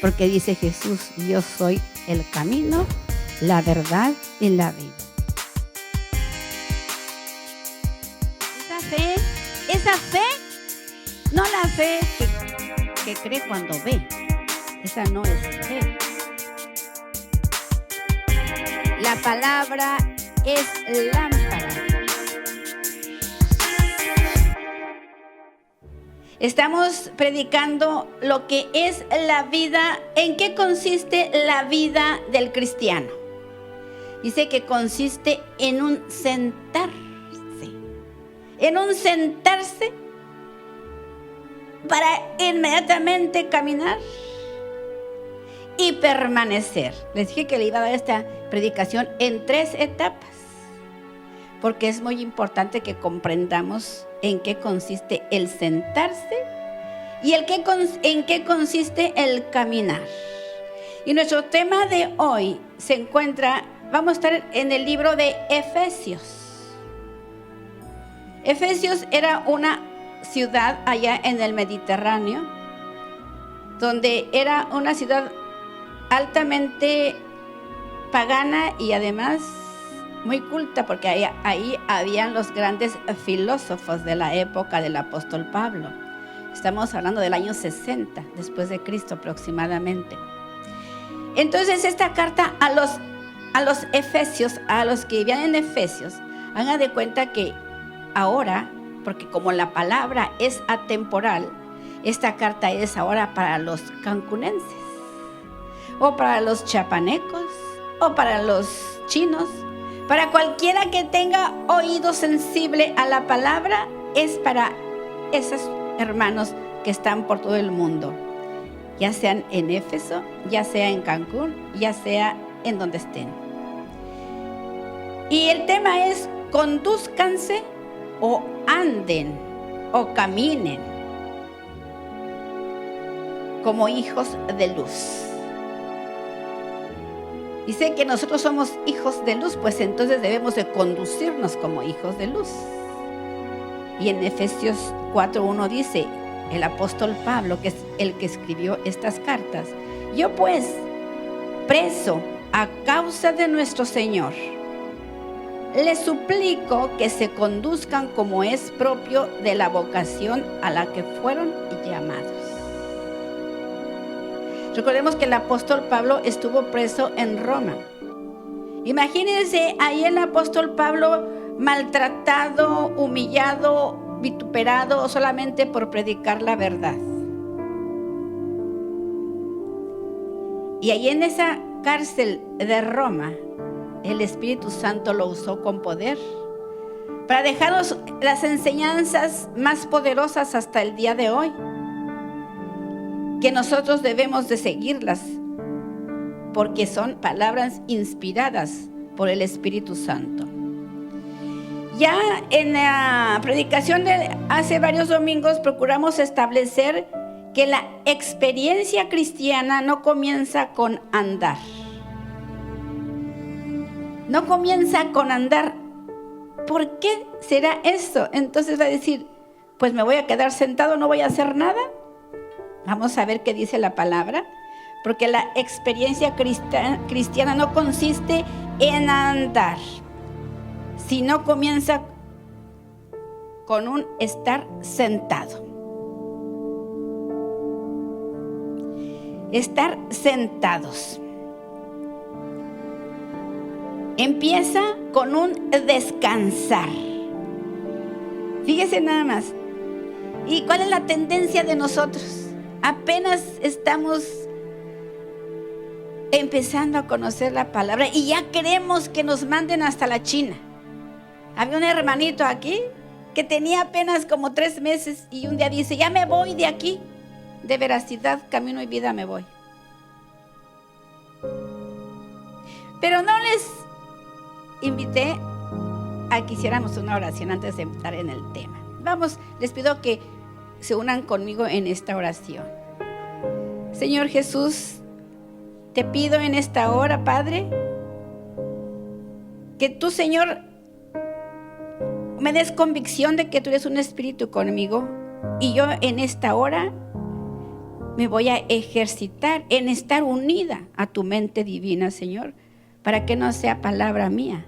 Porque dice Jesús, yo soy el camino, la verdad y la vida. Esa fe, no la fe que cree cuando ve. Esa no es fe. La palabra es lámpara. Estamos predicando lo que es la vida, en qué consiste la vida del cristiano. Dice que consiste en un sentarse para inmediatamente caminar y permanecer. Les dije que le iba a dar esta predicación en 3 etapas, porque es muy importante que comprendamos en qué consiste el sentarse y en qué consiste el caminar. Y nuestro tema de hoy se encuentra, vamos a estar en el libro de Efesios. Efesios era una ciudad allá en el Mediterráneo, donde era una ciudad altamente pagana y además muy culta, porque ahí habían los grandes filósofos de la época del apóstol Pablo. Estamos hablando del año 60 después de Cristo aproximadamente. Entonces esta carta a los efesios, a los que vivían en Efesios, hagan de cuenta que ahora, porque como la palabra es atemporal, esta carta es ahora para los cancunenses, o para los chiapanecos, o para los chinos, para cualquiera que tenga oído sensible a la palabra, es para esos hermanos que están por todo el mundo, ya sean en Éfeso, ya sea en Cancún, ya sea en donde estén. Y el tema es: condúzcanse o anden o caminen como hijos de luz. Dice que nosotros somos hijos de luz, pues entonces debemos de conducirnos como hijos de luz. Y en Efesios 4:1 dice el apóstol Pablo, que es el que escribió estas cartas: yo pues, preso a causa de nuestro Señor, les suplico que se conduzcan como es propio de la vocación a la que fueron llamados. Recordemos que el apóstol Pablo estuvo preso en Roma. Imagínense ahí el apóstol Pablo maltratado, humillado, vituperado solamente por predicar la verdad. Y ahí en esa cárcel de Roma, el Espíritu Santo lo usó con poder para dejarnos las enseñanzas más poderosas hasta el día de hoy, que nosotros debemos de seguirlas porque son palabras inspiradas por el Espíritu Santo. Ya en la predicación de hace varios domingos procuramos establecer que la experiencia cristiana no comienza con andar. No comienza con andar. ¿Por qué será eso? Entonces va a decir, pues me voy a quedar sentado, no voy a hacer nada. Vamos a ver qué dice la palabra. Porque la experiencia cristiana no consiste en andar, sino comienza con un estar sentado. Estar sentados. Empieza con un descansar. Fíjese nada más. ¿Y cuál es la tendencia de nosotros? Apenas estamos empezando a conocer la palabra y ya queremos que nos manden hasta la China. Había un hermanito aquí que tenía apenas como 3 meses y un día dice, ya me voy de aquí, de veracidad, camino y vida me voy. Pero no les invité a que hiciéramos una oración antes de entrar en el tema. Vamos, les pido que se unan conmigo en esta oración. Señor Jesús, te pido en esta hora, Padre, que tú, Señor, me des convicción de que tú eres un espíritu conmigo y yo en esta hora me voy a ejercitar en estar unida a tu mente divina, Señor, para que no sea palabra mía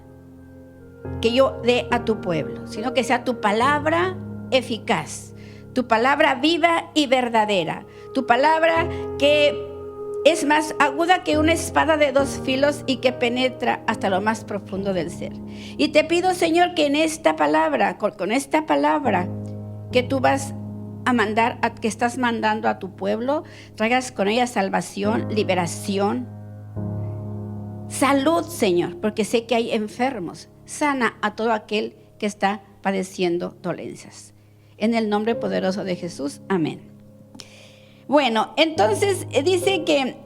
que yo dé a tu pueblo, sino que sea tu palabra eficaz, tu palabra viva y verdadera, tu palabra que es más aguda que una espada de dos filos y que penetra hasta lo más profundo del ser. Y te pido, Señor, que en esta palabra, con esta palabra que tú vas a mandar, que estás mandando a tu pueblo, traigas con ella salvación, liberación, salud, Señor, porque sé que hay enfermos. Sana a todo aquel que está padeciendo dolencias. En el nombre poderoso de Jesús, amén. Bueno, entonces dice que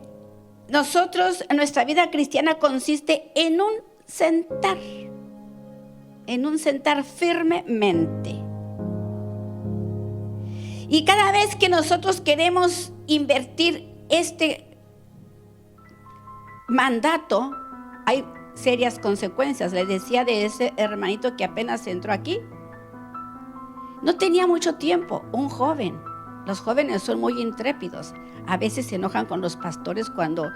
nuestra vida cristiana consiste en un sentar firmemente. Y cada vez que nosotros queremos invertir este mandato, hay serias consecuencias. Les decía de ese hermanito que apenas entró aquí. No tenía mucho tiempo, un joven. Los jóvenes son muy intrépidos. A veces se enojan con los pastores cuando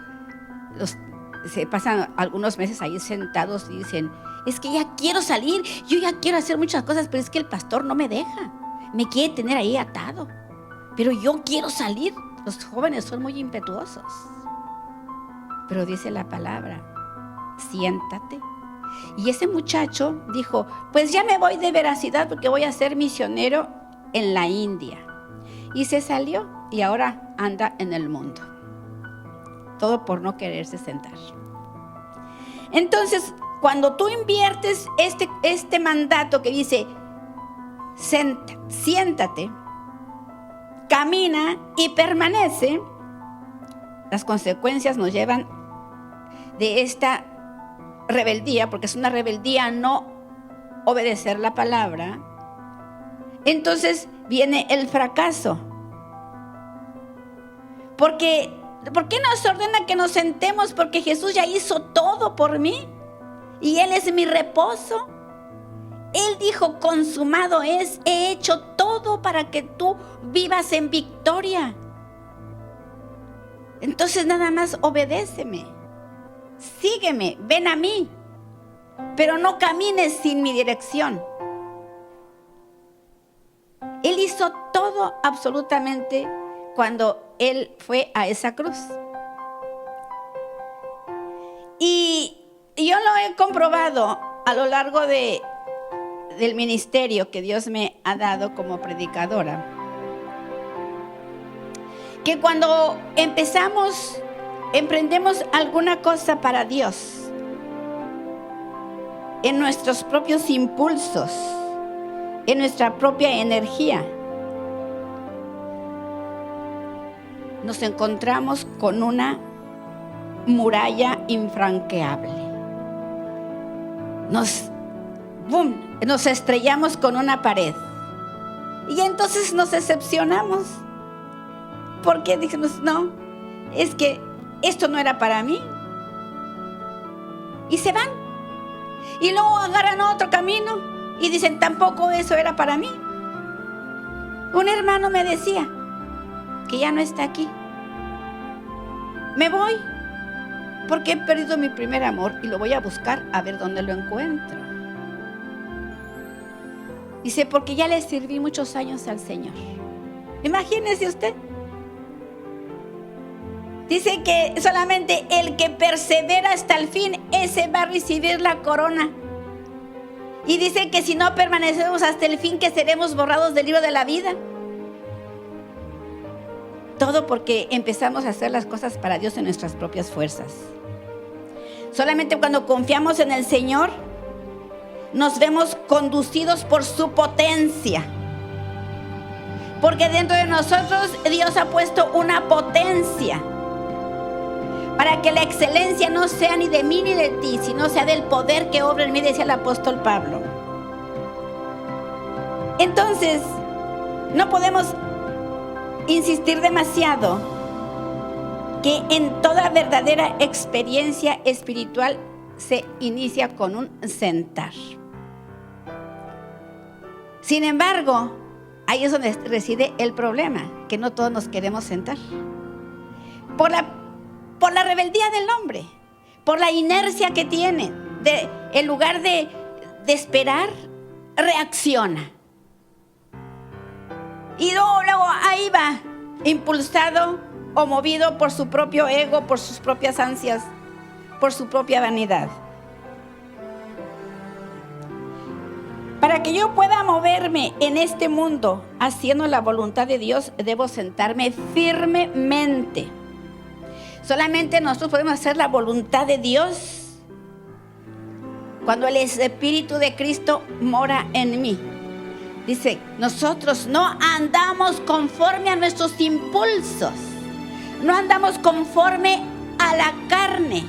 se pasan algunos meses ahí sentados y dicen, es que ya quiero salir, yo ya quiero hacer muchas cosas, pero es que el pastor no me deja. Me quiere tener ahí atado. Pero yo quiero salir. Los jóvenes son muy impetuosos. Pero dice la palabra, siéntate. Y ese muchacho dijo, pues ya me voy de veracidad porque voy a ser misionero en la India. Y se salió y ahora anda en el mundo. Todo por no quererse sentar. Entonces, cuando tú inviertes este mandato que dice, siéntate, camina y permanece, las consecuencias nos llevan de esta rebeldía, porque es una rebeldía no obedecer la palabra. Entonces viene el fracaso. ¿Por qué nos ordena que nos sentemos? Porque Jesús ya hizo todo por mí y Él es mi reposo. Él dijo, consumado es, he hecho todo para que tú vivas en victoria. Entonces nada más obedéceme, sígueme, ven a mí, pero no camines sin mi dirección. Él hizo todo absolutamente cuando Él fue a esa cruz. Y yo lo he comprobado a lo largo del ministerio que Dios me ha dado como predicadora, que cuando emprendemos alguna cosa para Dios, en nuestros propios impulsos, en nuestra propia energía, nos encontramos con una muralla infranqueable. Nos estrellamos con una pared y entonces nos decepcionamos porque dijimos, no, es que esto no era para mí, y se van y luego agarran otro camino y dicen, tampoco eso era para mí. Un hermano me decía que ya no está aquí, me voy porque he perdido mi primer amor y lo voy a buscar a ver dónde lo encuentro. Dice, porque ya le serví muchos años al Señor. Imagínese usted. Dice que solamente el que persevera hasta el fin, ese va a recibir la corona. Y dice que si no permanecemos hasta el fin, que seremos borrados del libro de la vida. Todo porque empezamos a hacer las cosas para Dios en nuestras propias fuerzas. Solamente cuando confiamos en el Señor, nos vemos conducidos por su potencia. Porque dentro de nosotros Dios ha puesto una potencia para que la excelencia no sea ni de mí ni de ti, sino sea del poder que obra en mí, decía el apóstol Pablo. Entonces, no podemos insistir demasiado que en toda verdadera experiencia espiritual se inicia con un sentar. Sin embargo, ahí es donde reside el problema, que no todos nos queremos sentar. por la rebeldía del hombre, por la inercia que tiene. En lugar de esperar, reacciona. Y luego ahí va, impulsado o movido por su propio ego, por sus propias ansias, por su propia vanidad. Para que yo pueda moverme en este mundo haciendo la voluntad de Dios, debo sentarme firmemente. Solamente nosotros podemos hacer la voluntad de Dios cuando el Espíritu de Cristo mora en mí. Dice, nosotros no andamos conforme a nuestros impulsos, no andamos conforme a la carne,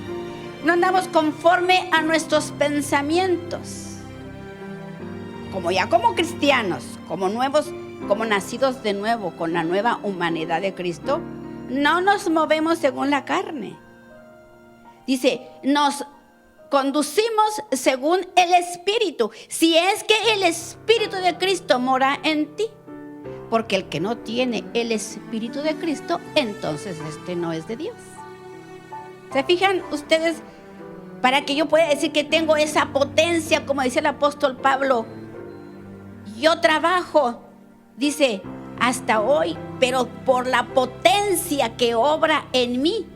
no andamos conforme a nuestros pensamientos. Como cristianos, como nuevos, como nacidos de nuevo, con la nueva humanidad de Cristo, no nos movemos según la carne. Dice, nos conducimos según el Espíritu, si es que el Espíritu de Cristo mora en ti. Porque el que no tiene el Espíritu de Cristo, entonces no es de Dios. ¿Se fijan ustedes? Para que yo pueda decir que tengo esa potencia, como decía el apóstol Pablo, yo trabajo, dice, hasta hoy, pero por la potencia que obra en mí.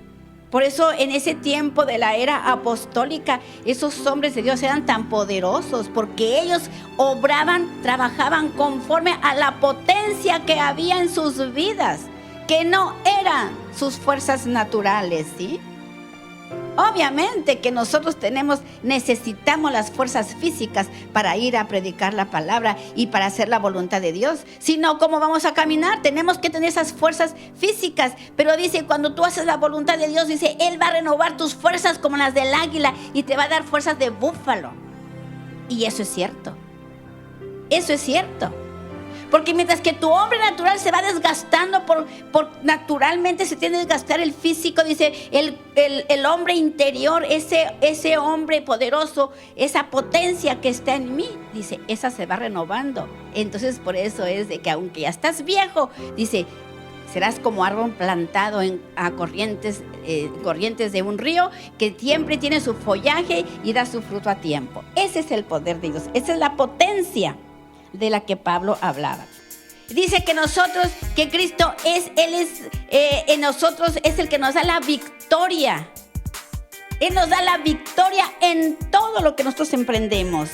Por eso en ese tiempo de la era apostólica, esos hombres de Dios eran tan poderosos, porque ellos obraban, trabajaban conforme a la potencia que había en sus vidas, que no eran sus fuerzas naturales, ¿sí? Obviamente que nosotros necesitamos las fuerzas físicas para ir a predicar la palabra y para hacer la voluntad de Dios. Si no, ¿cómo vamos a caminar? Tenemos que tener esas fuerzas físicas. Pero dice, cuando tú haces la voluntad de Dios, dice, Él va a renovar tus fuerzas como las del águila y te va a dar fuerzas de búfalo. Y eso es cierto. Eso es cierto. Porque mientras que tu hombre natural se va desgastando naturalmente se tiene que desgastar el físico, dice el hombre interior, ese hombre poderoso, esa potencia que está en mí, dice, esa se va renovando. Entonces por eso es de que aunque ya estás viejo, dice, serás como árbol plantado a corrientes de un río que siempre tiene su follaje y da su fruto a tiempo. Ese es el poder de Dios, esa es la potencia de la que Pablo hablaba. Dice que Cristo en nosotros es el que nos da la victoria. Él nos da la victoria en todo lo que nosotros emprendemos.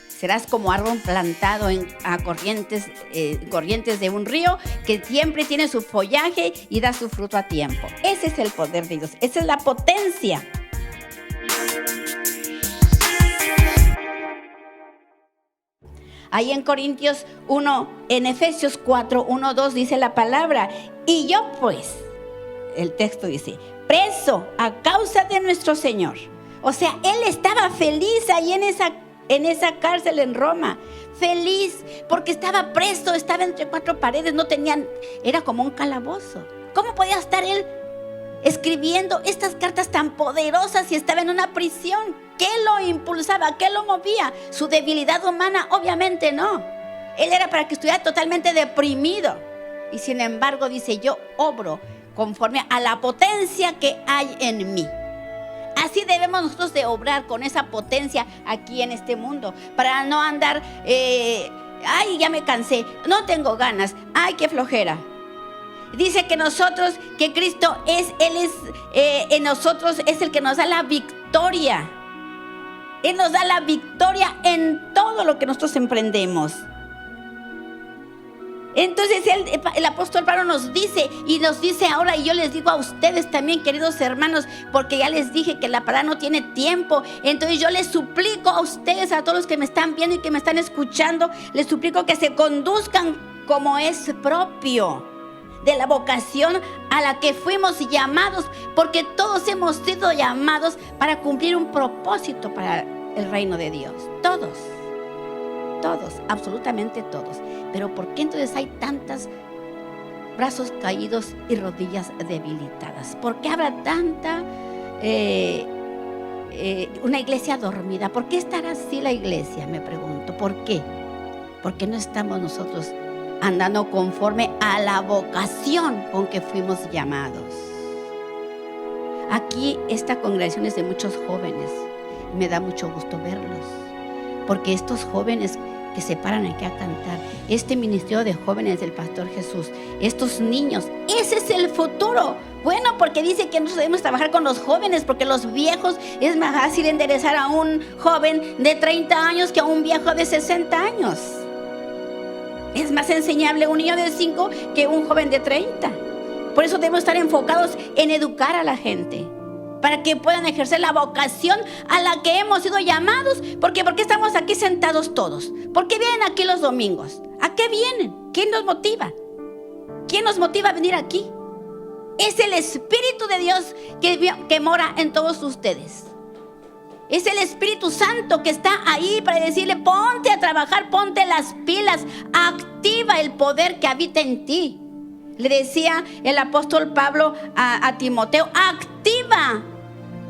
Serás como árbol plantado a corrientes de un río que siempre tiene su follaje y da su fruto a tiempo. Ese es el poder de Dios, esa es la potencia. Ahí en Corintios 1, en Efesios 4, 1, 2 dice la palabra, y yo pues, el texto dice, preso a causa de nuestro Señor. O sea, él estaba feliz ahí en esa cárcel en Roma, feliz porque estaba preso, estaba entre cuatro paredes, era como un calabozo. ¿Cómo podía estar él escribiendo estas cartas tan poderosas si estaba en una prisión? ¿Qué lo impulsaba? ¿Qué lo movía? ¿Su debilidad humana? Obviamente no. Él era para que estuviera totalmente deprimido. Y sin embargo dice, yo obro conforme a la potencia que hay en mí. Así debemos nosotros de obrar con esa potencia aquí en este mundo. Para no andar, ay, ya me cansé, no tengo ganas, ay, qué flojera. Dice que Cristo en nosotros es el que nos da la victoria. Él nos da la victoria en todo lo que nosotros emprendemos. Entonces el apóstol Pablo nos dice ahora, y yo les digo a ustedes también, queridos hermanos, porque ya les dije que la palabra no tiene tiempo. Entonces yo les suplico a ustedes, a todos los que me están viendo y que me están escuchando, les suplico que se conduzcan como es propio de la vocación a la que fuimos llamados, porque todos hemos sido llamados para cumplir un propósito para el reino de Dios. Todos, absolutamente todos. Pero ¿por qué entonces hay tantos brazos caídos y rodillas debilitadas? ¿Por qué habrá tanta una iglesia dormida? ¿Por qué estará así la iglesia? Me pregunto. ¿Por qué? Porque no estamos nosotros andando conforme a la vocación con que fuimos llamados. Aquí esta congregación es de muchos jóvenes. Me da mucho gusto verlos, porque estos jóvenes que se paran aquí a cantar, este ministerio de jóvenes del Pastor Jesús, estos niños, ese es el futuro. Bueno, porque dice que nosotros debemos trabajar con los jóvenes, porque los viejos es más fácil enderezar a un joven de 30 años que a un viejo de 60 años. Es más enseñable un niño de 5 que un joven de 30. Por eso debemos estar enfocados en educar a la gente, para que puedan ejercer la vocación a la que hemos sido llamados. ¿Por qué estamos aquí sentados todos? ¿Por qué vienen aquí los domingos? ¿A qué vienen? ¿Quién nos motiva? ¿Quién nos motiva a venir aquí? Es el Espíritu de Dios que mora en todos ustedes. Es el Espíritu Santo que está ahí para decirle: ponte a trabajar, ponte las pilas, activa el poder que habita en ti. Le decía el apóstol Pablo a Timoteo: activa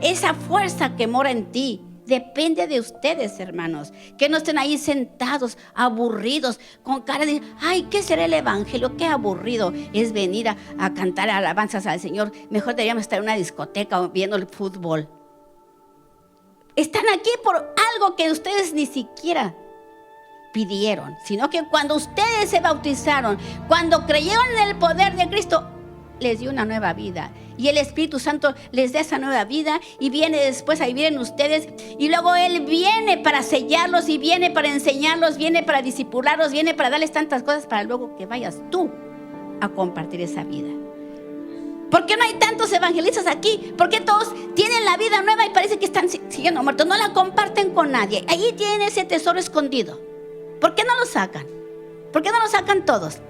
esa fuerza que mora en ti. Depende de ustedes, hermanos, que no estén ahí sentados, aburridos, con cara de: ay, ¿qué será el evangelio? Qué aburrido es venir a cantar alabanzas al Señor. Mejor deberíamos estar en una discoteca o viendo el fútbol. Están aquí por algo que ustedes ni siquiera pidieron, sino que cuando ustedes se bautizaron, cuando creyeron en el poder de Cristo, les dio una nueva vida, y el Espíritu Santo les da esa nueva vida, y viene después, ahí vienen ustedes, y luego Él viene para sellarlos, y viene para enseñarlos, viene para discipularlos, viene para darles tantas cosas, para luego que vayas tú a compartir esa vida. ¿Por qué no hay tantos evangelistas aquí? ¿Por qué todos tienen la vida nueva y parece que están siguiendo muertos? No la comparten con nadie. Allí tienen ese tesoro escondido. ¿Por qué no lo sacan? ¿Por qué no lo sacan todos?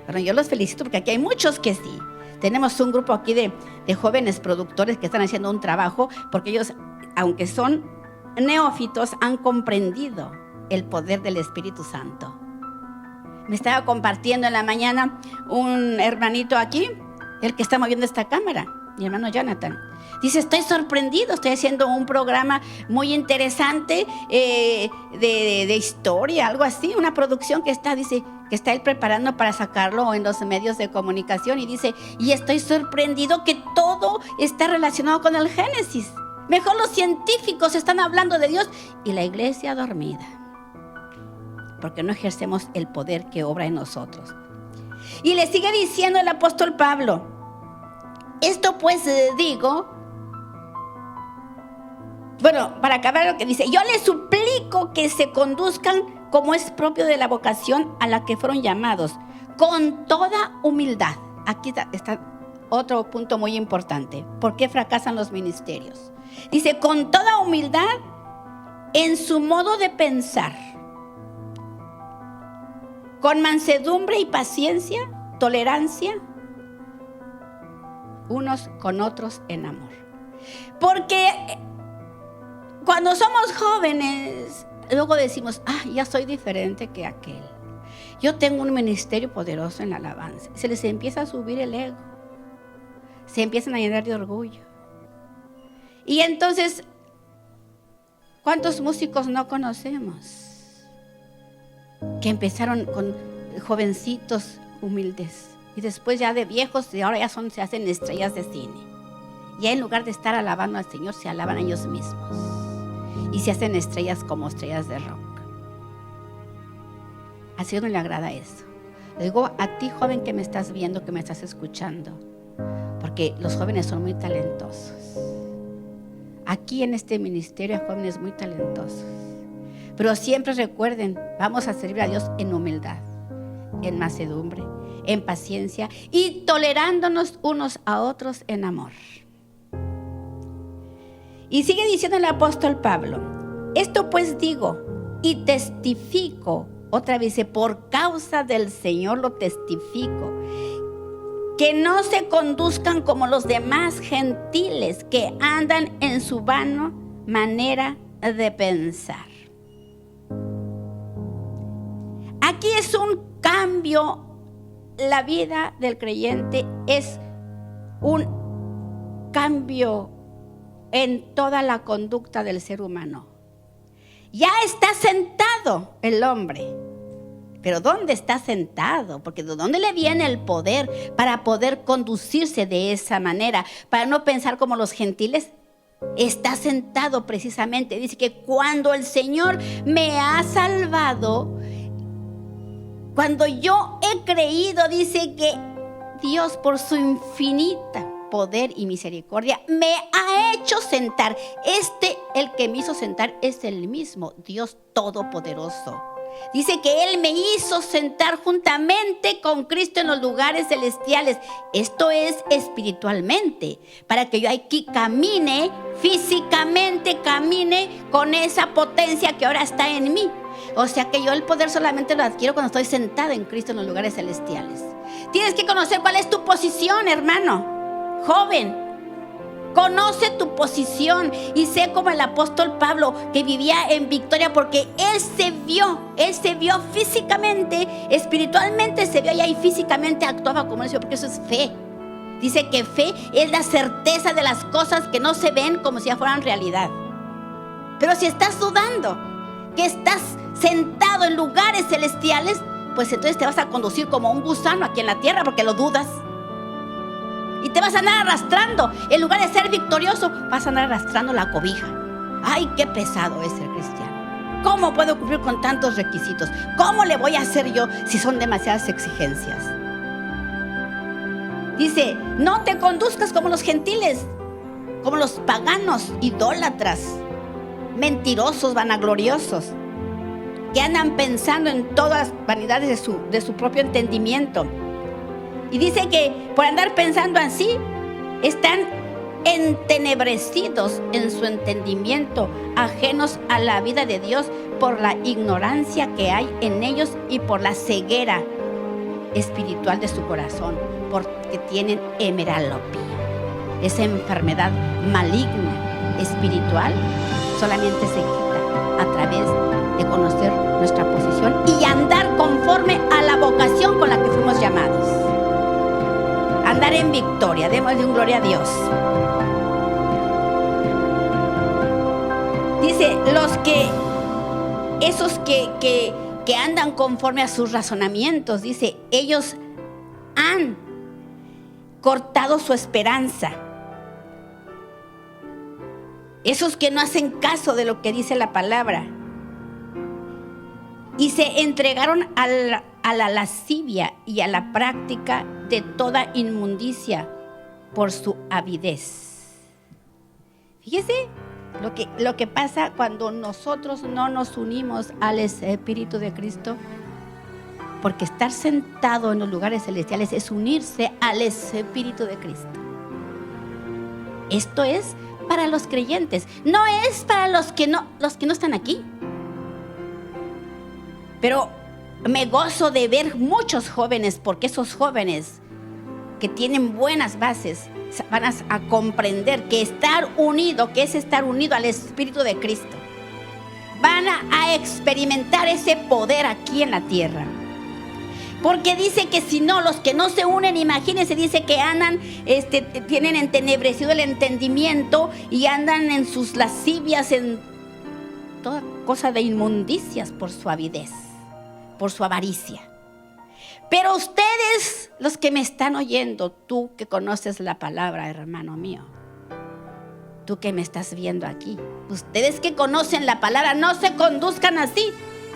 Bueno, yo los felicito porque aquí hay muchos que sí. Tenemos un grupo aquí de jóvenes productores que están haciendo un trabajo, porque ellos, aunque son neófitos, han comprendido el poder del Espíritu Santo. Me estaba compartiendo en la mañana un hermanito aquí, el que está moviendo esta cámara, mi hermano Jonathan. Dice: estoy sorprendido, estoy haciendo un programa muy interesante de historia, algo así, una producción que está él preparando para sacarlo en los medios de comunicación, y dice: y estoy sorprendido que todo está relacionado con el Génesis. Mejor los científicos están hablando de Dios y la iglesia dormida, porque no ejercemos el poder que obra en nosotros. Y le sigue diciendo el apóstol Pablo: esto pues digo, bueno, para acabar lo que dice: yo les suplico que se conduzcan como es propio de la vocación a la que fueron llamados, con toda humildad. Aquí está otro punto muy importante. ¿Por qué fracasan los ministerios? Dice: con toda humildad en su modo de pensar, con mansedumbre y paciencia, tolerancia unos con otros en amor. Porque cuando somos jóvenes, luego decimos: ya soy diferente que aquel. Yo tengo un ministerio poderoso en la alabanza. Se les empieza a subir el ego. Se empiezan a llenar de orgullo. Y entonces, ¿cuántos músicos no conocemos que empezaron con jovencitos humildes y después ya de viejos, y ahora ya se hacen estrellas de cine? Y en lugar de estar alabando al Señor, se alaban a ellos mismos y se hacen estrellas como estrellas de rock. Al Señor no le agrada eso. Le digo a ti, joven, que me estás viendo, que me estás escuchando, porque los jóvenes son muy talentosos. Aquí en este ministerio hay jóvenes muy talentosos, pero siempre recuerden: vamos a servir a Dios en humildad, en mansedumbre, en paciencia y tolerándonos unos a otros en amor. Y sigue diciendo el apóstol Pablo: esto pues digo y testifico, otra vez dice, por causa del Señor lo testifico, que no se conduzcan como los demás gentiles que andan en su vana manera de pensar. Aquí es un cambio. La vida del creyente es un cambio en toda la conducta del ser humano. Ya está sentado el hombre Pero ¿dónde está sentado? Porque ¿de dónde le viene el poder para poder conducirse de esa manera? Para no pensar como los gentiles. Está sentado precisamente. Dice que cuando el Señor me ha salvado, cuando yo he creído, dice que Dios por su infinita poder y misericordia me ha hecho sentar. El que me hizo sentar es el mismo Dios Todopoderoso. Dice que Él me hizo sentar juntamente con Cristo en los lugares celestiales. Esto es espiritualmente, para que yo aquí camine, físicamente camine con esa potencia que ahora está en mí. O sea que yo el poder solamente lo adquiero cuando estoy sentada en Cristo en los lugares celestiales. Tienes que conocer cuál es tu posición, hermano, joven. Conoce tu posición y sé como el apóstol Pablo, que vivía en victoria porque él se vio físicamente, espiritualmente se vio y ahí físicamente actuaba como él, porque eso es fe. Dice que fe es la certeza de las cosas que no se ven como si ya fueran realidad. Pero si estás dudando, que estás sentado en lugares celestiales, pues entonces te vas a conducir como un gusano aquí en la tierra porque lo dudas. Y te vas a andar arrastrando. En lugar de ser victorioso, vas a andar arrastrando la cobija. Ay, qué pesado es ser cristiano. ¿Cómo puedo cumplir con tantos requisitos? ¿Cómo le voy a hacer yo si son demasiadas exigencias? Dice, no te conduzcas como los gentiles, como los paganos, idólatras, mentirosos, vanagloriosos, que andan pensando en todas las vanidades de su propio entendimiento. Y dice que por andar pensando así, están entenebrecidos en su entendimiento, ajenos a la vida de Dios por la ignorancia que hay en ellos y por la ceguera espiritual de su corazón, porque tienen hemeralopía. Esa enfermedad maligna espiritual solamente se quita a través de conocer nuestra posición y andar conforme a la vocación con la que fuimos llamados. Andar en victoria, démosle un gloria a Dios. Dice, esos que andan conforme a sus razonamientos, dice, ellos han cortado su esperanza. Esos que no hacen caso de lo que dice la palabra y se entregaron a la lascivia y a la práctica de toda inmundicia por su avidez. Fíjese lo que pasa cuando nosotros no nos unimos al Espíritu de Cristo, porque estar sentado en los lugares celestiales es unirse al Espíritu de Cristo. Esto es para los creyentes, no es para los que no están aquí. Pero me gozo de ver muchos jóvenes, porque esos jóvenes que tienen buenas bases van a comprender que estar unido, que es estar unido al Espíritu de Cristo. Van a experimentar ese poder aquí en la tierra. Porque dice que si no, los que no se unen, imagínense, dice que andan, tienen entenebrecido el entendimiento y andan en sus lascivias, en toda cosa de inmundicias por su avidez, por su avaricia. Pero ustedes, los que me están oyendo, tú que conoces la palabra, hermano mío, tú que me estás viendo aquí, ustedes que conocen la palabra, no se conduzcan así.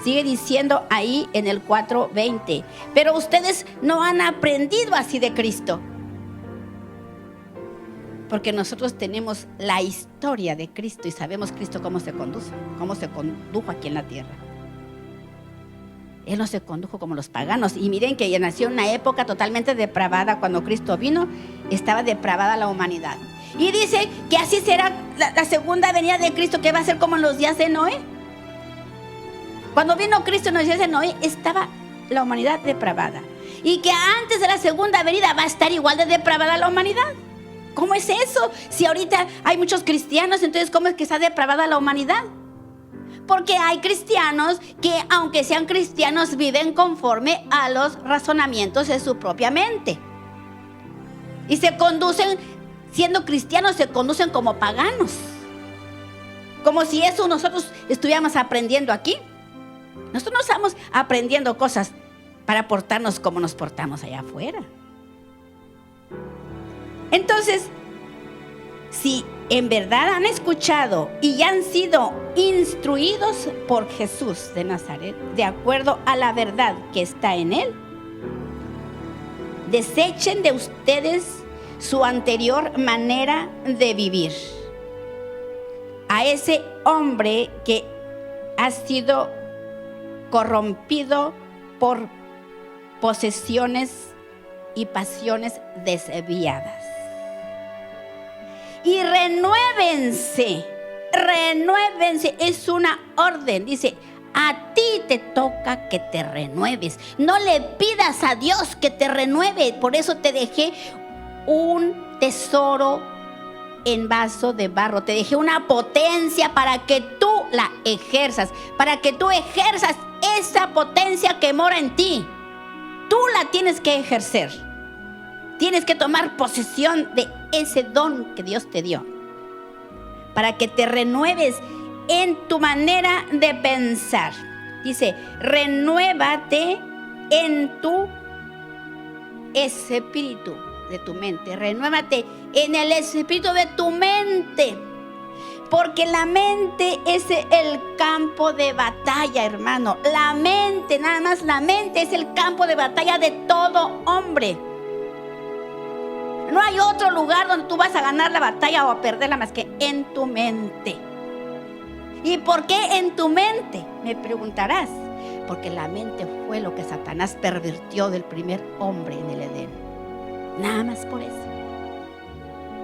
Sigue diciendo ahí en el 4:20, pero ustedes no han aprendido así de Cristo. Porque nosotros tenemos la historia de Cristo y sabemos Cristo cómo se condujo aquí en la tierra. Él no se condujo como los paganos. Y miren que ya nació en una época totalmente depravada. Cuando Cristo vino, estaba depravada la humanidad. Y dice que así será la segunda venida de Cristo, que va a ser como en los días de Noé. Cuando vino Cristo en los días de Noé, estaba la humanidad depravada. Y que antes de la segunda venida va a estar igual de depravada la humanidad. ¿Cómo es eso? Si ahorita hay muchos cristianos, entonces ¿cómo es que está depravada la humanidad? Porque hay cristianos que, aunque sean cristianos, viven conforme a los razonamientos de su propia mente. Y se conducen, siendo cristianos, se conducen como paganos. Como si eso nosotros estuviéramos aprendiendo aquí. Nosotros no estamos aprendiendo cosas para portarnos como nos portamos allá afuera. Entonces, si en verdad han escuchado y han sido instruidos por Jesús de Nazaret, de acuerdo a la verdad que está en él, desechen de ustedes su anterior manera de vivir. A ese hombre que ha sido corrompido por posesiones y pasiones desviadas. Y renuévense, es una orden, dice, a ti te toca que te renueves. No le pidas a Dios que te renueve, por eso te dejé un tesoro en vaso de barro, te dejé una potencia para que tú la ejerzas, para que tú ejerzas esa potencia que mora en ti. Tú la tienes que ejercer. Tienes que tomar posesión de ese don que Dios te dio, para que te renueves en tu manera de pensar. Dice, renuévate en tu espíritu de tu mente. Renuévate en el espíritu de tu mente. Porque la mente es el campo de batalla, hermano. La mente, nada más la mente es el campo de batalla de todo hombre. No hay otro lugar donde tú vas a ganar la batalla o a perderla más que en tu mente. ¿Y por qué en tu mente? Me preguntarás. Porque la mente fue lo que Satanás pervirtió del primer hombre en el Edén. Nada más por eso.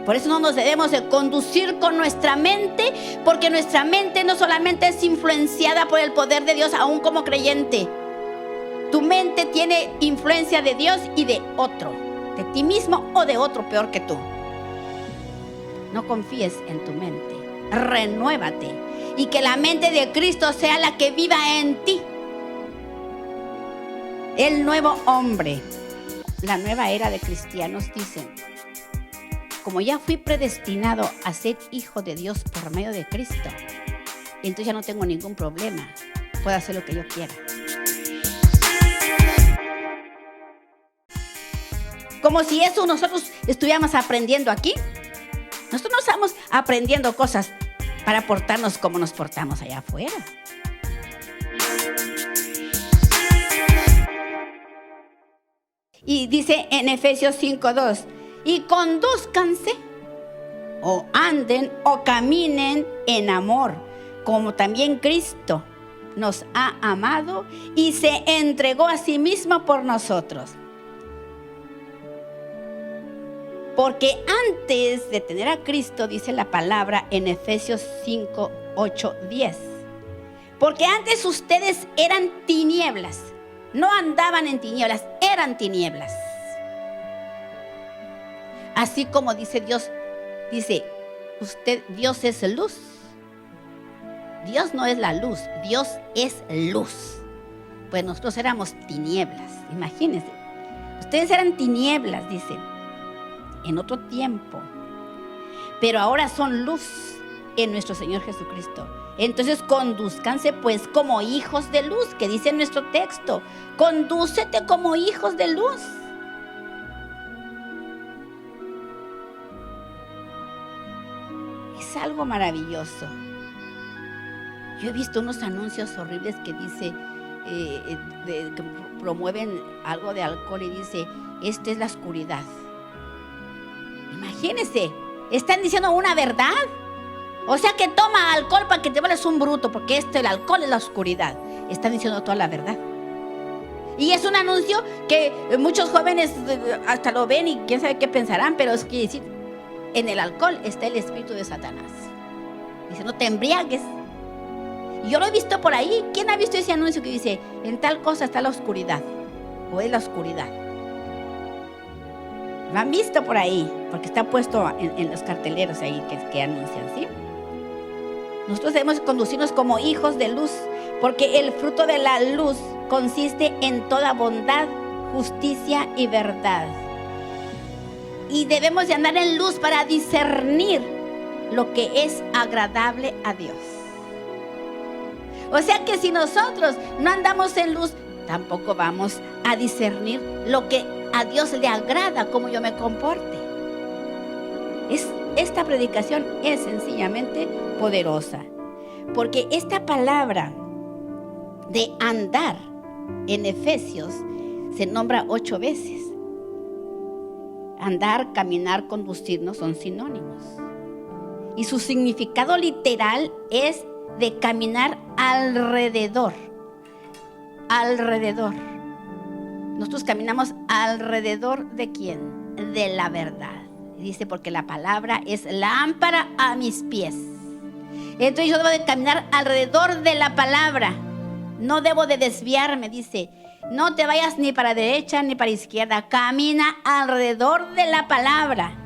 Por eso no nos debemos de conducir con nuestra mente, porque nuestra mente no solamente es influenciada por el poder de Dios, aún como creyente. Tu mente tiene influencia de Dios y de otro, de ti mismo o de otro peor que tú. No confíes en tu mente, renuévate y que la mente de Cristo sea la que viva en ti. El nuevo hombre, la nueva era de cristianos dicen, como ya fui predestinado a ser hijo de Dios por medio de Cristo, entonces ya no tengo ningún problema, puedo hacer lo que yo quiera. Como si eso nosotros estuviéramos aprendiendo aquí. Nosotros no estamos aprendiendo cosas para portarnos como nos portamos allá afuera. Y dice en Efesios 5:2, y condúzcanse o anden o caminen en amor, como también Cristo nos ha amado y se entregó a sí mismo por nosotros. Porque antes de tener a Cristo, dice la palabra en Efesios 5, 8, 10. Porque antes ustedes eran tinieblas. No andaban en tinieblas, eran tinieblas. Así como dice Dios, dice, Dios es luz. Dios no es la luz, Dios es luz. Pues nosotros éramos tinieblas, imagínense. Ustedes eran tinieblas, dice, en otro tiempo. Pero ahora son luz en nuestro Señor Jesucristo. Entonces condúzcanse pues como hijos de luz, que dice en nuestro texto. Condúcete como hijos de luz. Es algo maravilloso. Yo he visto unos anuncios horribles que dice, que promueven algo de alcohol y dice, esta es la oscuridad. Imagínense, están diciendo una verdad. O sea que toma alcohol para que te vuelvas un bruto, porque el alcohol es la oscuridad. Están diciendo toda la verdad. Y es un anuncio que muchos jóvenes hasta lo ven y quién sabe qué pensarán, pero es que decir, en el alcohol está el espíritu de Satanás. Dice, no te embriagues. Y yo lo he visto por ahí. ¿Quién ha visto ese anuncio que dice, en tal cosa está la oscuridad? O es la oscuridad. Lo han visto por ahí, porque está puesto en los carteleros ahí que anuncian, ¿sí? Nosotros debemos conducirnos como hijos de luz, porque el fruto de la luz consiste en toda bondad, justicia y verdad. Y debemos de andar en luz para discernir lo que es agradable a Dios. O sea que si nosotros no andamos en luz, tampoco vamos a discernir lo que a Dios le agrada, cómo yo me comporte. Esta predicación es sencillamente poderosa, porque esta palabra de andar en Efesios se nombra 8 veces. Andar, caminar, conducirnos son sinónimos. Y su significado literal es de caminar alrededor. Alrededor. Nosotros caminamos alrededor ¿de quién? De la verdad. Dice, porque la palabra es lámpara a mis pies. Entonces yo debo de caminar alrededor de la palabra. No debo de desviarme, dice. No te vayas ni para derecha ni para izquierda. Camina alrededor de la palabra.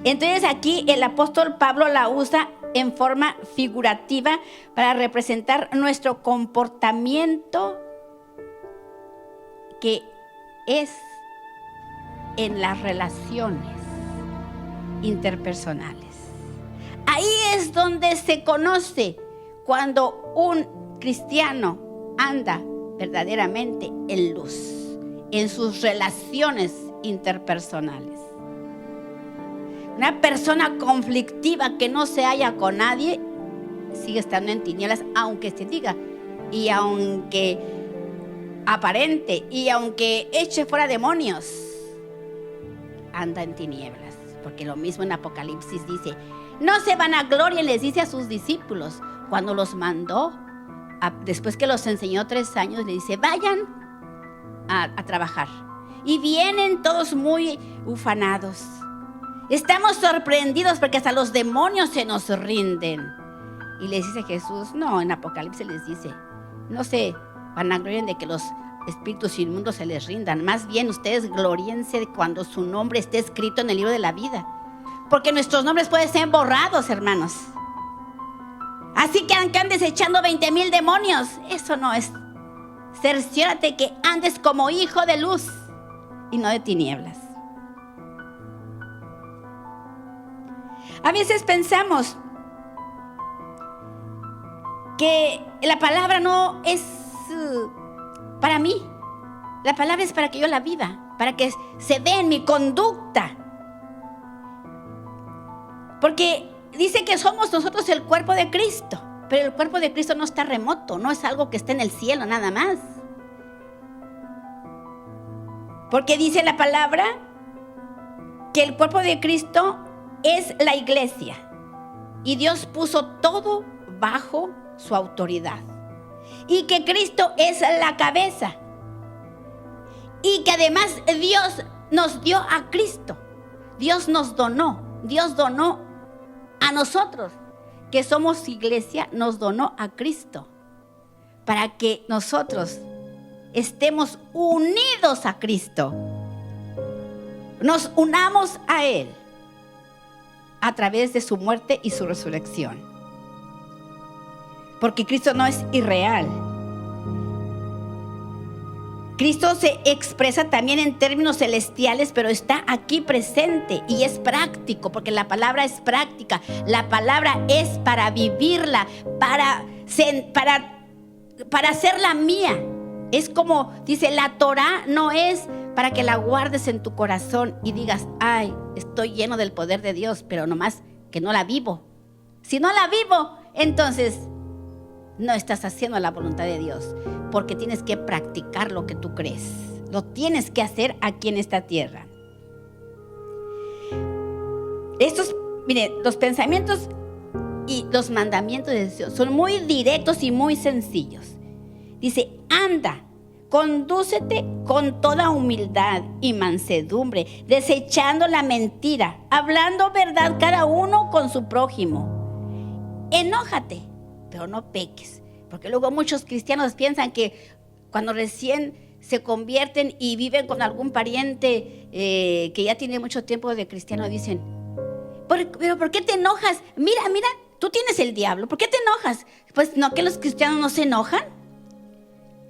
Entonces aquí el apóstol Pablo la usa en forma figurativa para representar nuestro comportamiento que es en las relaciones interpersonales. Ahí es donde se conoce cuando un cristiano anda verdaderamente en luz, en sus relaciones interpersonales. Una persona conflictiva que no se halla con nadie sigue estando en tinieblas, aunque se diga, y aunque aparente, y aunque eche fuera demonios, anda en tinieblas. Porque lo mismo en Apocalipsis dice, no se vanaglorien, les dice a sus discípulos, cuando los mandó, después que los enseñó 3 años, le dice, vayan a trabajar. Y vienen todos muy ufanados. Estamos sorprendidos porque hasta los demonios se nos rinden. Y les dice Jesús, no, en Apocalipsis les dice, no se vanaglorien de que los espíritus inmundos se les rindan. Más bien ustedes gloriense cuando su nombre esté escrito en el libro de la vida. Porque nuestros nombres pueden ser borrados, hermanos. Así que andes echando 20,000 demonios. Eso no es. Cerciórate que andes como hijo de luz y no de tinieblas. A veces pensamos que la palabra no es para mí. La palabra es para que yo la viva, para que se vea en mi conducta. Porque dice que somos nosotros el cuerpo de Cristo, pero el cuerpo de Cristo no está remoto, no es algo que esté en el cielo nada más. Porque dice la palabra que el cuerpo de Cristo es la iglesia y Dios puso todo bajo su autoridad y que Cristo es la cabeza y que además Dios nos dio a Cristo. Dios nos donó, Dios donó a nosotros que somos iglesia, nos donó a Cristo para que nosotros estemos unidos a Cristo, nos unamos a Él a través de su muerte y su resurrección. Porque Cristo no es irreal. Cristo se expresa también en términos celestiales, pero está aquí presente y es práctico, porque la palabra es práctica. La palabra es para vivirla, para hacerla mía. Es como dice, la Torah no es para que la guardes en tu corazón y digas, ay, estoy lleno del poder de Dios, pero nomás que no la vivo. Si no la vivo, entonces no estás haciendo la voluntad de Dios, porque tienes que practicar lo que tú crees. Lo tienes que hacer aquí en esta tierra. Miren, los pensamientos y los mandamientos de Dios son muy directos y muy sencillos. Dice, anda, condúcete con toda humildad y mansedumbre, desechando la mentira, hablando verdad cada uno con su prójimo. Enójate, pero no peques, porque luego muchos cristianos piensan que cuando recién se convierten y viven con algún pariente que ya tiene mucho tiempo de cristiano, dicen, pero ¿por qué te enojas? Mira, tú tienes el diablo, ¿por qué te enojas? Pues no, que los cristianos no se enojan.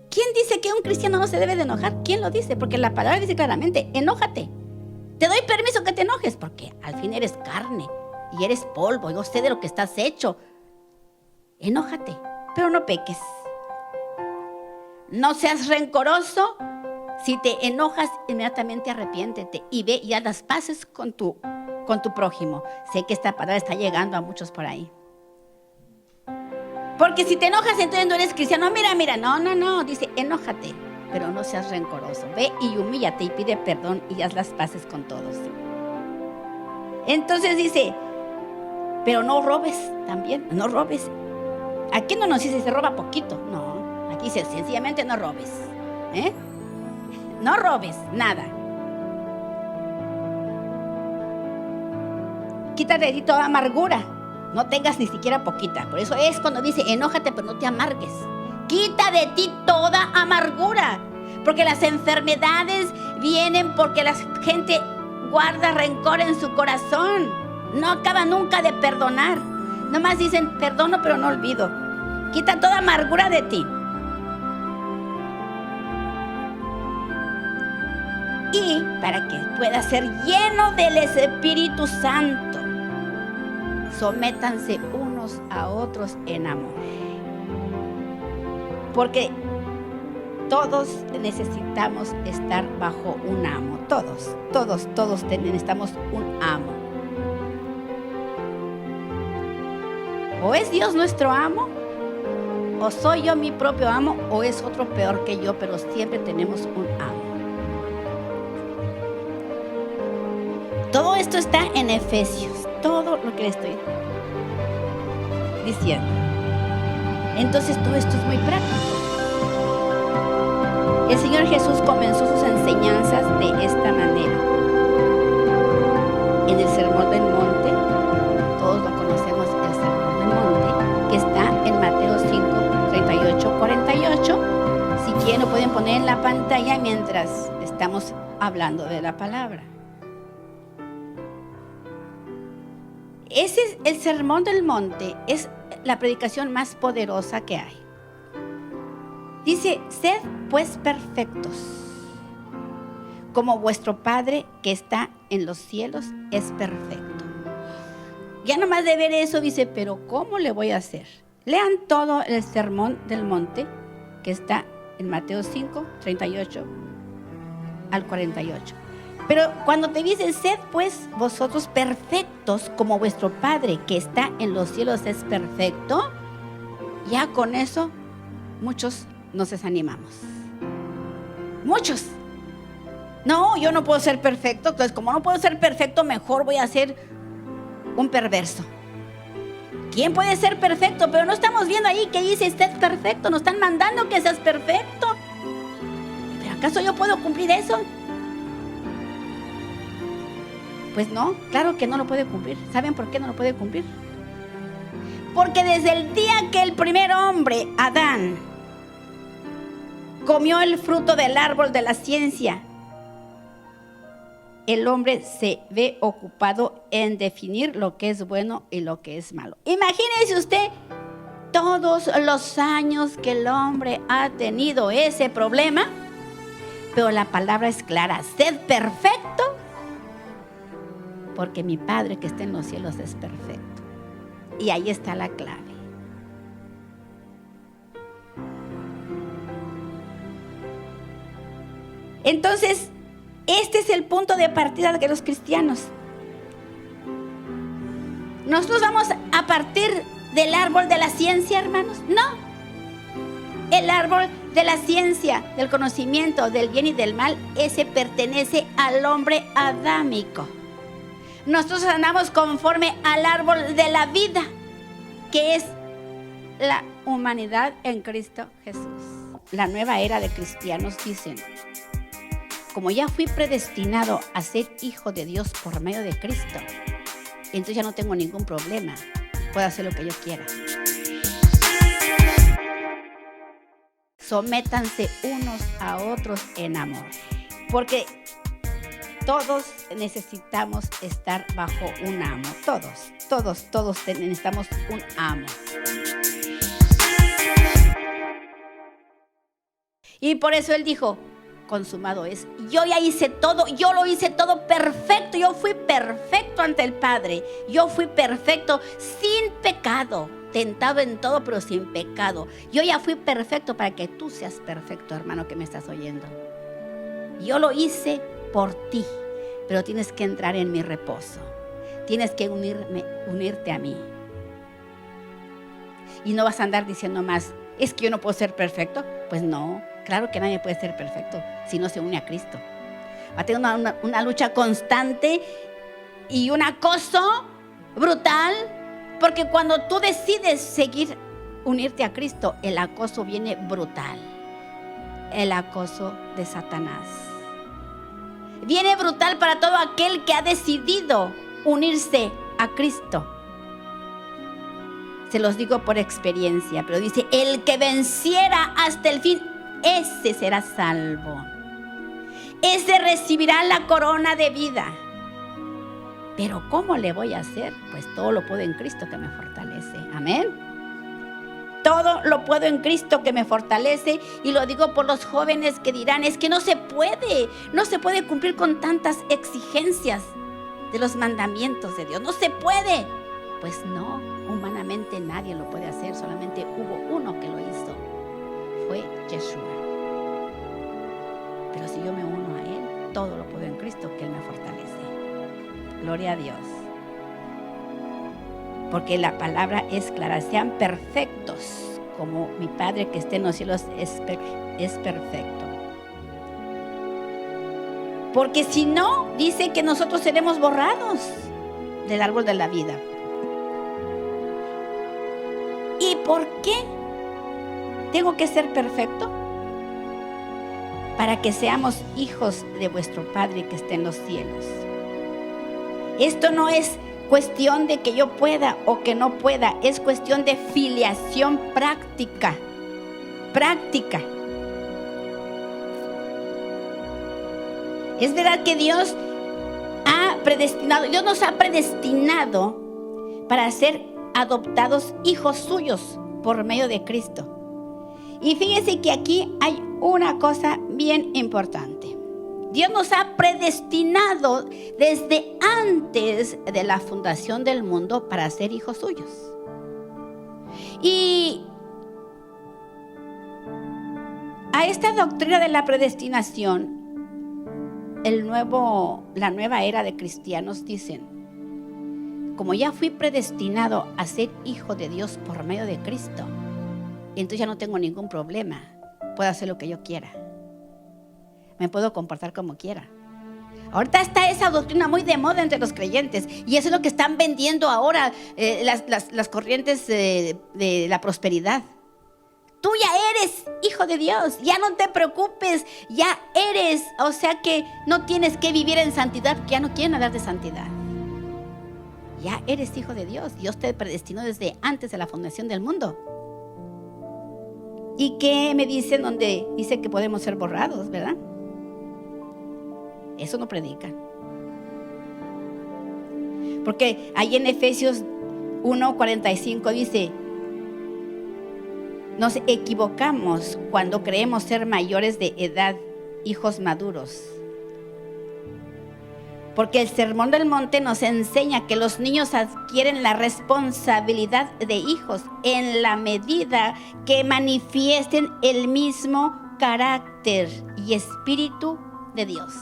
¿Quién dice que un cristiano no se debe de enojar? ¿Quién lo dice? Porque la palabra dice claramente, enójate. Te doy permiso que te enojes, porque al fin eres carne y eres polvo. Yo sé de lo que estás hecho. Enójate, pero no peques. No seas rencoroso. Si te enojas, inmediatamente arrepiéntete y ve y haz las paces con tu prójimo. Sé que esta palabra está llegando a muchos por ahí. Porque si te enojas, entonces no eres cristiano. Mira, no, dice, enójate, pero no seas rencoroso. Ve y humíllate y pide perdón y haz las paces con todos. Entonces dice, pero no robes también, no robes. Aquí no nos dice se roba poquito, no. Aquí dice sencillamente no robes. No robes nada. Quítate de ti toda amargura. No tengas ni siquiera poquita. Por eso es cuando dice enójate, pero no te amargues. Quita de ti toda amargura. Porque las enfermedades vienen porque la gente guarda rencor en su corazón. No acaba nunca de perdonar. Nomás dicen perdono, pero no olvido. Quita toda amargura de ti. Y para que pueda ser lleno del Espíritu Santo, sométanse unos a otros en amor. Porque todos necesitamos estar bajo un amo. Todos necesitamos un amo. O es Dios nuestro amo, o soy yo mi propio amo, o es otro peor que yo, pero siempre tenemos un amo. Todo esto está en Efesios, todo lo que le estoy diciendo. Entonces todo esto es muy práctico. El Señor Jesús comenzó sus enseñanzas de esta manera. En el Sermón del Monte, todos lo conocemos, el Sermón del Monte, que está en Mateo 5, 38, 48. Si quieren lo pueden poner en la pantalla mientras estamos hablando de la palabra. Ese es el Sermón del Monte, es la predicación más poderosa que hay. Dice, sed pues perfectos, como vuestro Padre que está en los cielos es perfecto. Ya nomás de ver eso dice, pero ¿cómo le voy a hacer? Lean todo el Sermón del Monte que está en Mateo 5, 38 al 48. Pero cuando te dicen, sed pues vosotros perfectos como vuestro Padre que está en los cielos es perfecto, ya con eso muchos nos desanimamos. Muchos. No, yo no puedo ser perfecto, entonces como no puedo ser perfecto, mejor voy a ser un perverso. ¿Quién puede ser perfecto? Pero no estamos viendo ahí que dice, sed perfecto, nos están mandando que seas perfecto. ¿Pero acaso yo puedo cumplir eso? Pues no, claro que no lo puede cumplir. ¿Saben por qué no lo puede cumplir? Porque desde el día que el primer hombre, Adán, comió el fruto del árbol de la ciencia, el hombre se ve ocupado en definir lo que es bueno y lo que es malo. Imagínese usted todos los años que el hombre ha tenido ese problema, pero la palabra es clara, sed perfecto, porque mi Padre que está en los cielos es perfecto. Y ahí está la clave. Entonces, este es el punto de partida de los cristianos. ¿Nosotros vamos a partir del árbol de la ciencia, hermanos? No. El árbol de la ciencia, del conocimiento del bien y del mal, ese pertenece al hombre adámico. Nosotros andamos conforme al árbol de la vida, que es la humanidad en Cristo Jesús. La nueva era de cristianos dicen, como ya fui predestinado a ser hijo de Dios por medio de Cristo, entonces ya no tengo ningún problema, puedo hacer lo que yo quiera. Sométanse unos a otros en amor, porque todos necesitamos estar bajo un amo. Todos necesitamos un amo. Y por eso él dijo, consumado es. Yo ya hice todo, yo lo hice todo perfecto. Yo fui perfecto ante el Padre. Yo fui perfecto, sin pecado. Tentado en todo, pero sin pecado. Yo ya fui perfecto para que tú seas perfecto, hermano, que me estás oyendo. Yo lo hice por ti, pero tienes que entrar en mi reposo. Tienes que unirte a mí. Y no vas a andar diciendo más, es que yo no puedo ser perfecto. Pues no, claro que nadie puede ser perfecto si no se une a Cristo. Va a tener una lucha constante y un acoso brutal, porque cuando tú decides unirte a Cristo, el acoso viene brutal. El acoso de Satanás viene brutal para todo aquel que ha decidido unirse a Cristo. Se los digo por experiencia, pero dice, el que venciera hasta el fin, ese será salvo. Ese recibirá la corona de vida. Pero ¿cómo le voy a hacer? Pues todo lo puedo en Cristo que me fortalece. Amén. Todo lo puedo en Cristo que me fortalece. Y lo digo por los jóvenes que dirán, es que no se puede cumplir con tantas exigencias de los mandamientos de Dios. No se puede. Pues no, humanamente nadie lo puede hacer. Solamente hubo uno que lo hizo. Fue Yeshua. Pero si yo me uno a Él, todo lo puedo en Cristo que Él me fortalece. Gloria a Dios. Porque la palabra es clara. Sean perfectos como mi Padre que esté en los cielos es perfecto. Porque si no, dice que nosotros seremos borrados del árbol de la vida. ¿Y por qué tengo que ser perfecto? Para que seamos hijos de vuestro Padre que está en los cielos. Esto no es cuestión de que yo pueda o que no pueda, es cuestión de filiación práctica. Práctica. Es verdad que Dios nos ha predestinado para ser adoptados hijos suyos por medio de Cristo. Y fíjense que aquí hay una cosa bien importante. Dios nos ha predestinado desde antes de la fundación del mundo para ser hijos suyos. Y a esta doctrina de la predestinación, la nueva era de cristianos dicen, como ya fui predestinado a ser hijo de Dios por medio de Cristo, entonces ya no tengo ningún problema, puedo hacer lo que yo quiera. Me puedo comportar como quiera. Ahorita está esa doctrina muy de moda entre los creyentes. Y eso es lo que están vendiendo ahora las corrientes de la prosperidad. Tú ya eres hijo de Dios. Ya no te preocupes. Ya eres. O sea que no tienes que vivir en santidad, porque ya no quieren hablar de santidad. Ya eres hijo de Dios. Dios te predestinó desde antes de la fundación del mundo. ¿Y qué me dicen donde dice que podemos ser borrados, verdad? Eso no predican. Porque ahí en Efesios 1:45 dice, nos equivocamos cuando creemos ser mayores de edad, hijos maduros. Porque el Sermón del Monte nos enseña que los niños adquieren la responsabilidad de hijos en la medida que manifiesten el mismo carácter y espíritu de Dios.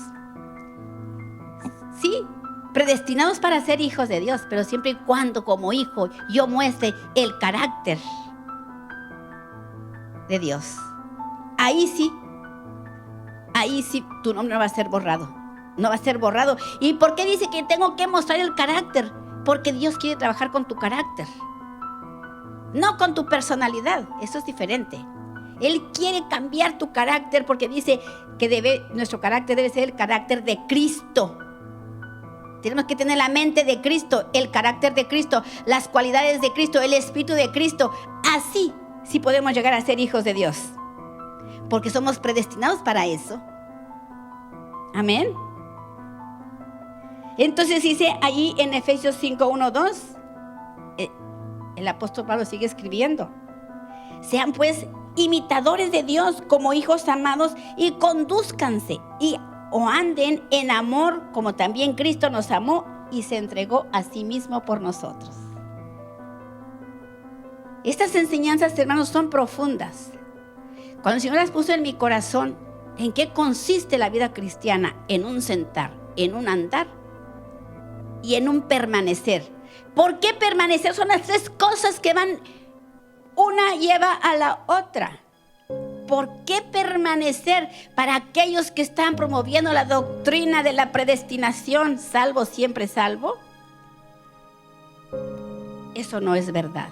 Sí, predestinados para ser hijos de Dios, pero siempre y cuando como hijo yo muestre el carácter de Dios. Ahí sí tu nombre no va a ser borrado. No va a ser borrado. ¿Y por qué dice que tengo que mostrar el carácter? Porque Dios quiere trabajar con tu carácter, no con tu personalidad. Eso es diferente. Él quiere cambiar tu carácter porque dice que nuestro carácter debe ser el carácter de Cristo. Tenemos que tener la mente de Cristo, el carácter de Cristo, las cualidades de Cristo, el espíritu de Cristo. Así sí podemos llegar a ser hijos de Dios, porque somos predestinados para eso. Amén. Entonces dice allí en Efesios 5:1-2, el apóstol Pablo sigue escribiendo: sean pues imitadores de Dios como hijos amados, y condúzcanse o anden en amor como también Cristo nos amó y se entregó a sí mismo por nosotros. Estas enseñanzas, hermanos, son profundas. Cuando el Señor las puso en mi corazón, ¿en qué consiste la vida cristiana? En un sentar, en un andar y en un permanecer. ¿Por qué permanecer? Son las tres cosas que van, una lleva a la otra. ¿Por qué permanecer? Para aquellos que están promoviendo la doctrina de la predestinación, salvo siempre salvo, eso no es verdad.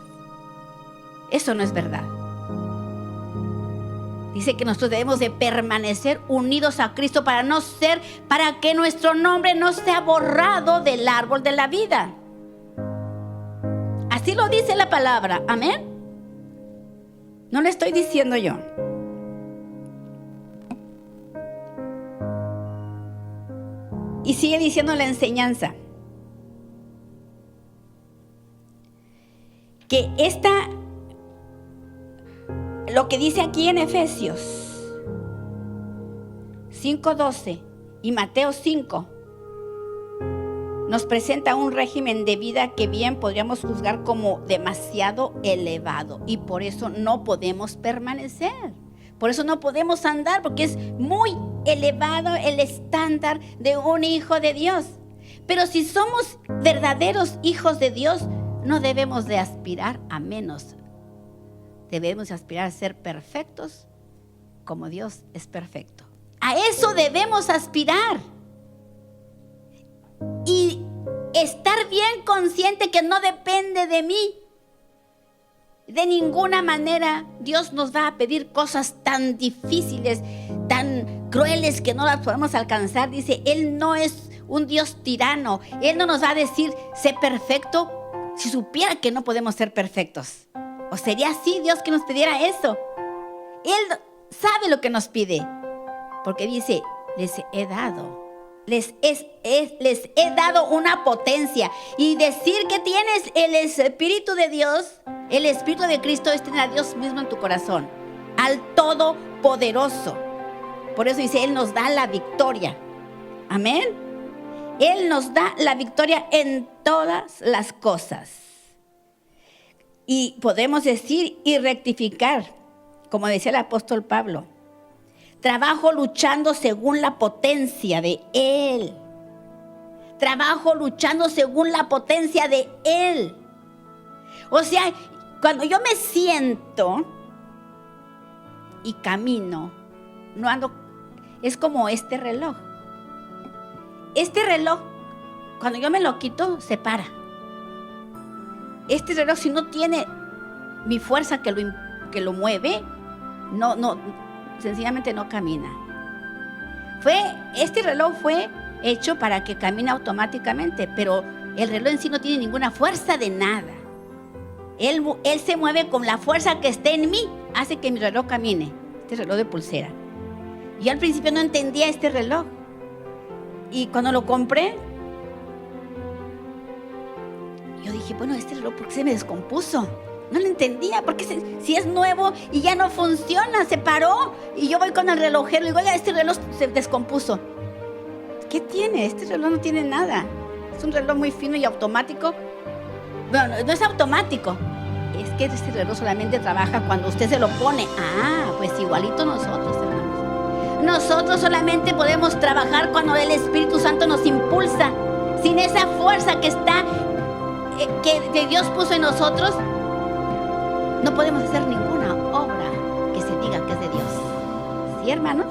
Eso no es verdad. Dice que nosotros debemos de permanecer unidos a Cristo para que nuestro nombre no sea borrado del árbol de la vida. Así lo dice la palabra, amén. No lo estoy diciendo yo. Y sigue diciendo la enseñanza que lo que dice aquí en Efesios 5:12 y Mateo 5 nos presenta un régimen de vida que bien podríamos juzgar como demasiado elevado, y por eso no podemos permanecer, por eso no podemos andar, porque es muy elevado el estándar de un hijo de Dios. Pero si somos verdaderos hijos de Dios, no debemos de aspirar a menos. Debemos aspirar a ser perfectos como Dios es perfecto. A eso debemos aspirar. Y estar bien consciente que no depende de mí. De ninguna manera Dios nos va a pedir cosas tan difíciles, tan crueles que no las podemos alcanzar. Dice, Él no es un Dios tirano. Él no nos va a decir, sé perfecto, si supiera que no podemos ser perfectos. ¿O sería así Dios que nos pidiera eso? Él sabe lo que nos pide. Porque dice, les he dado una potencia. Y decir que tienes el Espíritu de Dios, el Espíritu de Cristo, es tener a Dios mismo en tu corazón, al Todopoderoso. Por eso dice, Él nos da la victoria. Amén. Él nos da la victoria en todas las cosas. Y podemos decir y rectificar, como decía el apóstol Pablo, trabajo luchando según la potencia de Él. Trabajo luchando según la potencia de Él. O sea, cuando yo me siento y camino, no ando, es como este reloj. Este reloj, cuando yo me lo quito, se para. Este reloj, si no tiene mi fuerza que lo mueve, no, sencillamente no camina. Este reloj fue hecho para que camine automáticamente, pero el reloj en sí no tiene ninguna fuerza de nada. Él se mueve con la fuerza que esté en mí, hace que mi reloj camine. Este reloj de pulsera. Yo al principio no entendía este reloj. Y cuando lo compré, yo dije, bueno, este reloj, ¿por qué se me descompuso? No lo entendía, porque si es nuevo y ya no funciona, se paró. Y yo voy con el relojero y digo, oiga, este reloj se descompuso. ¿Qué tiene? Este reloj no tiene nada. Es un reloj muy fino y automático. Bueno, no es automático. Es que este reloj solamente trabaja cuando usted se lo pone. Ah, pues igualito nosotros, hermanos. Nosotros solamente podemos trabajar cuando el Espíritu Santo nos impulsa. Sin esa fuerza que que Dios puso en nosotros, no podemos hacer ninguna obra que se diga que es de Dios. ¿Sí, hermanos?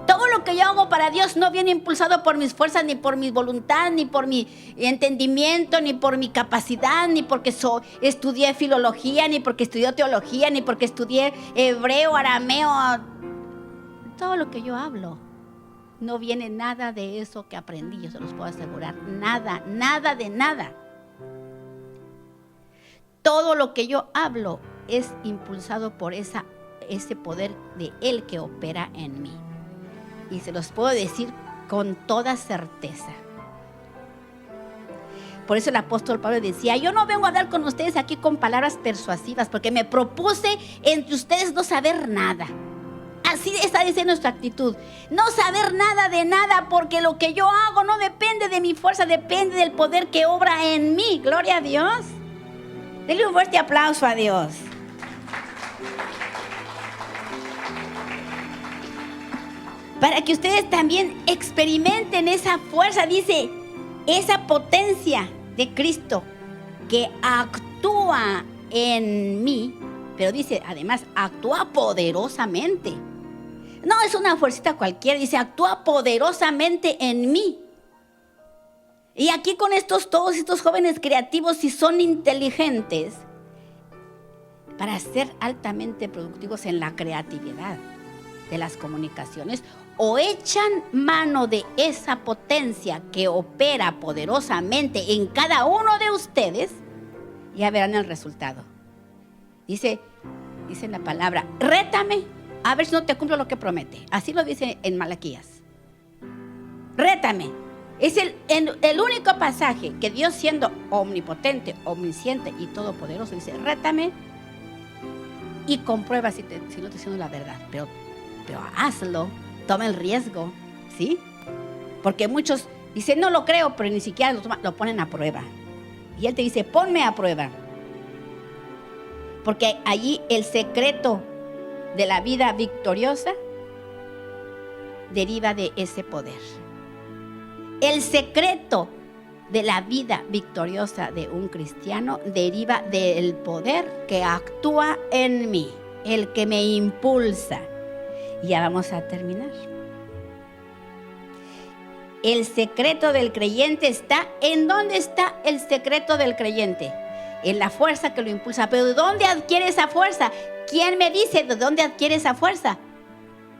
Todo lo que yo hago para Dios no viene impulsado por mis fuerzas, ni por mi voluntad, ni por mi entendimiento, ni por mi capacidad, ni porque estudié filología, ni porque estudié teología, ni porque estudié hebreo, arameo. Todo lo que yo hablo, no viene nada de eso que aprendí, yo se los puedo asegurar. Nada, nada de nada. Todo lo que yo hablo es impulsado por ese poder de Él que opera en mí. Y se los puedo decir con toda certeza. Por eso el apóstol Pablo decía: yo no vengo a hablar con ustedes aquí con palabras persuasivas, porque me propuse entre ustedes no saber nada. Así está diciendo nuestra actitud: no saber nada de nada, porque lo que yo hago no depende de mi fuerza, depende del poder que obra en mí. Gloria a Dios. Denle un fuerte aplauso a Dios. Para que ustedes también experimenten esa fuerza, dice, esa potencia de Cristo que actúa en mí, pero dice, además, actúa poderosamente. No es una fuercita cualquiera, dice, actúa poderosamente en mí. Y aquí con todos estos jóvenes creativos, si son inteligentes, para ser altamente productivos en la creatividad de las comunicaciones, o echan mano de esa potencia que opera poderosamente en cada uno de ustedes, ya verán el resultado. Dice la palabra: rétame a ver si no te cumplo lo que promete. Así lo dice en Malaquías. Rétame. Es el único pasaje que Dios, siendo omnipotente, omnisciente y todopoderoso, dice: rétame y comprueba si no te estoy diciendo la verdad. Pero hazlo, toma el riesgo, ¿sí? Porque muchos dicen: no lo creo, pero ni siquiera lo ponen a prueba. Y Él te dice: ponme a prueba. Porque allí el secreto de la vida victoriosa deriva de ese poder. El secreto de la vida victoriosa de un cristiano deriva del poder que actúa en mí, el que me impulsa. Y ya vamos a terminar. El secreto del creyente está, ¿en dónde está el secreto del creyente? En la fuerza que lo impulsa. ¿Pero de dónde adquiere esa fuerza? ¿Quién me dice de dónde adquiere esa fuerza?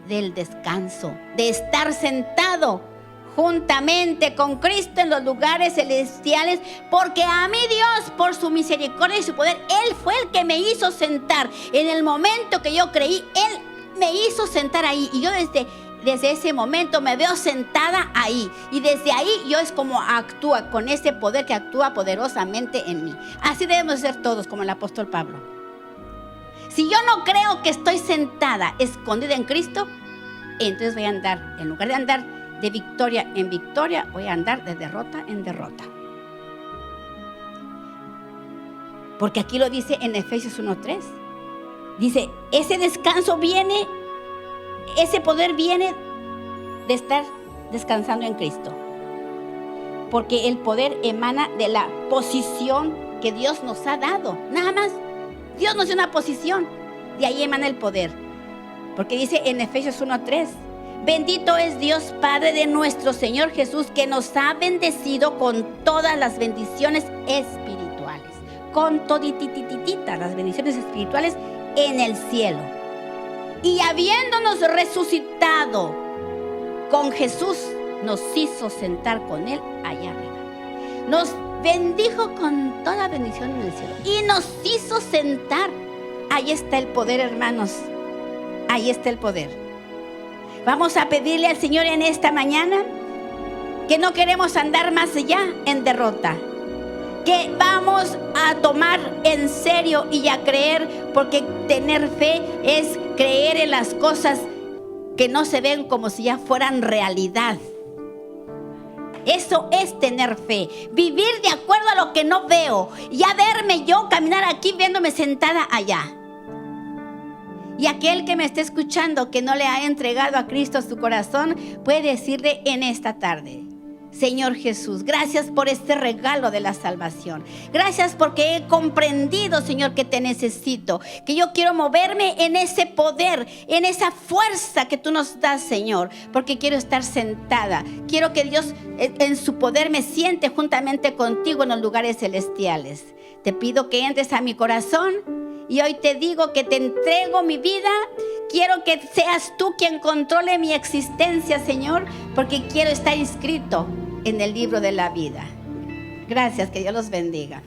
Del descanso, de estar sentado juntamente con Cristo en los lugares celestiales, porque a mí Dios, por su misericordia y su poder, Él fue el que me hizo sentar. En el momento que yo creí, Él me hizo sentar ahí, y yo desde ese momento me veo sentada ahí, y desde ahí yo es como actúa, con ese poder que actúa poderosamente en mí. Así debemos ser todos, como el apóstol Pablo. Si yo no creo que estoy sentada, escondida en Cristo, entonces voy a andar, en lugar de andar de victoria en victoria, voy a andar de derrota en derrota. Porque aquí lo dice en Efesios 1:3. Dice, ese descanso viene, ese poder viene de estar descansando en Cristo. Porque el poder emana de la posición que Dios nos ha dado. Nada más, Dios nos dio una posición, de ahí emana el poder. Porque dice en Efesios 1:3, bendito es Dios Padre de nuestro Señor Jesús, que nos ha bendecido con todas las bendiciones espirituales, con todititititas las bendiciones espirituales en el cielo. Y habiéndonos resucitado con Jesús, nos hizo sentar con Él allá arriba. Nos bendijo con toda bendición en el cielo y nos hizo sentar. Ahí está el poder, hermanos. Ahí está el poder. Vamos a pedirle al Señor en esta mañana que no queremos andar más allá en derrota, que vamos a tomar en serio y a creer, porque tener fe es creer en las cosas que no se ven como si ya fueran realidad. Eso es tener fe, vivir de acuerdo a lo que no veo, ya verme yo caminar aquí viéndome sentada allá. Y aquel que me esté escuchando que no le ha entregado a Cristo su corazón, puede decirle en esta tarde: Señor Jesús, gracias por este regalo de la salvación. Gracias porque he comprendido, Señor, que te necesito, que yo quiero moverme en ese poder, en esa fuerza que tú nos das, Señor, porque quiero estar sentada. Quiero que Dios en su poder me siente juntamente contigo en los lugares celestiales. Te pido que entres a mi corazón. Y hoy te digo que te entrego mi vida. Quiero que seas tú quien controle mi existencia, Señor, porque quiero estar inscrito en el libro de la vida. Gracias, que Dios los bendiga.